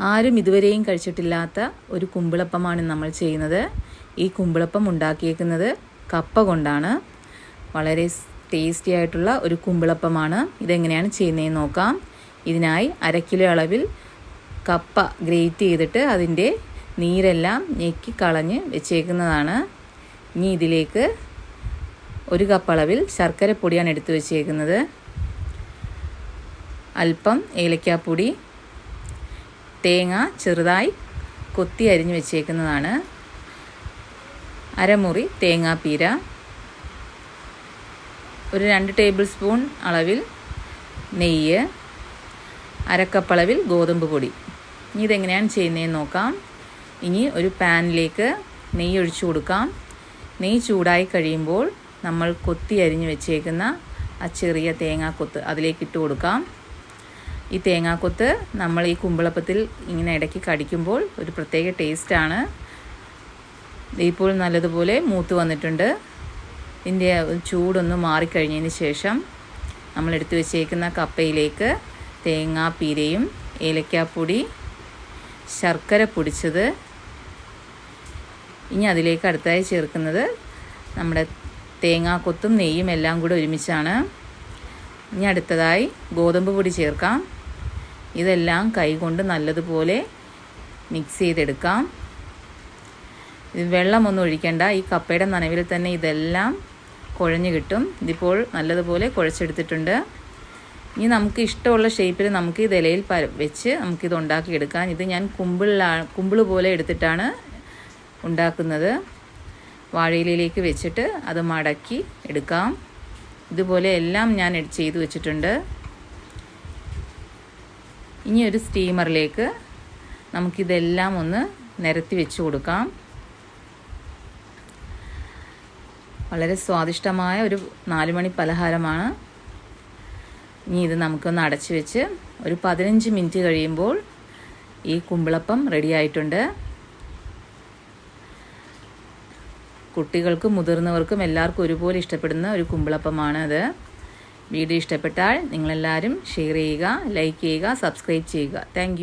ആരും ഇതുവരെയും കഴിച്ചിട്ടില്ലാത്ത ഒരു കുമ്പിളപ്പമാണ് നമ്മൾ ചെയ്യുന്നത്. ഈ കുമ്പിളപ്പം ഉണ്ടാക്കിയേക്കുന്നത് കപ്പ കൊണ്ടാണ്. വളരെ ടേസ്റ്റി ആയിട്ടുള്ള ഒരു കുമ്പിളപ്പമാണ്. ഇതെങ്ങനെയാണ് ചെയ്യുന്നതെന്ന് നോക്കാം. ഇതിനായി 1/2 കിലോ അളവിൽ കപ്പ ഗ്രേറ്റ് ചെയ്തിട്ട് അതിൻ്റെ നീരെല്ലാം ഞെക്കി കളഞ്ഞ് വെച്ചേക്കുന്നതാണ്. ഇനി ഇതിലേക്ക് 1 കപ്പ് അളവിൽ ശർക്കരപ്പൊടിയാണ് എടുത്തു വെച്ചേക്കുന്നത്. അല്പം ഏലക്കാപ്പൊടി, തേങ്ങ ചെറുതായി കൊത്തി അരിഞ്ഞ് വെച്ചേക്കുന്നതാണ്, അരമുറി തേങ്ങാപ്പീര, ഒരു 2 ടേബിൾ സ്പൂൺ അളവിൽ നെയ്യ്, 1/2 കപ്പ് അളവിൽ ഗോതമ്പ് പൊടി. ഇനി ഇതെങ്ങനെയാണ് ചെയ്യുന്നതെന്ന് നോക്കാം. ഇനി ഒരു പാനിലേക്ക് നെയ്യ് ഒഴിച്ചു കൊടുക്കാം. നെയ്യ് ചൂടായി കഴിയുമ്പോൾ നമ്മൾ കൊത്തി അരിഞ്ഞ് വെച്ചേക്കുന്ന ആ ചെറിയ തേങ്ങാക്കൊത്ത് അതിലേക്ക് ഇട്ട് കൊടുക്കാം. ഈ തേങ്ങാക്കൊത്ത് നമ്മൾ ഈ കുമ്പിളപ്പത്തിൽ ഇങ്ങനെ ഇടയ്ക്ക് കടിക്കുമ്പോൾ ഒരു പ്രത്യേക ടേസ്റ്റാണ്. ഇപ്പോൾ നല്ലതുപോലെ മൂത്ത് വന്നിട്ടുണ്ട്. ഇതിൻ്റെ ചൂടൊന്ന് മാറിക്കഴിഞ്ഞതിന് ശേഷം നമ്മൾ എടുത്തു വെച്ചേക്കുന്ന കപ്പയിലേക്ക് തേങ്ങാപ്പീരയും ഏലക്കാപ്പൊടി, ശർക്കര പൊടിച്ചത്, ഇനി അതിലേക്ക് അടുത്തായി ചേർക്കുന്നത് നമ്മുടെ തേങ്ങാക്കൊത്തും നെയ്യും എല്ലാം കൂടെ ഒരുമിച്ചാണ്. ഇനി അടുത്തതായി ഗോതമ്പ് പൊടി ചേർക്കാം. ഇതെല്ലാം കൈകൊണ്ട് നല്ലതുപോലെ മിക്സ് ചെയ്തെടുക്കാം. വെള്ളമൊന്നും ഒഴിക്കേണ്ട. ഈ കപ്പയുടെ നനവിൽ തന്നെ ഇതെല്ലാം കുഴഞ്ഞ് കിട്ടും. ഇതിപ്പോൾ നല്ലതുപോലെ കുഴച്ചെടുത്തിട്ടുണ്ട്. ഇനി നമുക്ക് ഇഷ്ടമുള്ള ഷേപ്പിൽ നമുക്ക് ഇത് ഇലയിൽ വെച്ച് നമുക്കിത് ഉണ്ടാക്കിയെടുക്കാം. ഇത് ഞാൻ കുമ്പിൾ പോലെ എടുത്തിട്ടാണ് ഉണ്ടാക്കുന്നത്. വാഴയിലയിലേക്ക് വെച്ചിട്ട് അത് മടക്കി എടുക്കാം. ഇതുപോലെ എല്ലാം ഞാൻ ചെയ്തു വെച്ചിട്ടുണ്ട്. ഇനി ഒരു സ്റ്റീമറിലേക്ക് നമുക്കിതെല്ലാം ഒന്ന് നിരത്തി വെച്ച് കൊടുക്കാം. വളരെ സ്വാദിഷ്ടമായ ഒരു 4 മണി പലഹാരമാണ്. ഇനി ഇത് നമുക്കൊന്ന് അടച്ചു വെച്ച് ഒരു 15 മിനിറ്റ് കഴിയുമ്പോൾ ഈ കുമ്പിളപ്പം റെഡി ആയിട്ടുണ്ട്. കുട്ടികൾക്കും മുതിർന്നവർക്കും എല്ലാവർക്കും ഒരുപോലെ ഇഷ്ടപ്പെടുന്ന ഒരു കുമ്പിളപ്പമാണ് അത്. വീഡിയോ ഇഷ്ടപ്പെട്ടാൽ നിങ്ങളെല്ലാവരും ഷെയർ ചെയ്യുക, ലൈക്ക് ചെയ്യുക, സബ്സ്ക്രൈബ് ചെയ്യുക. താങ്ക്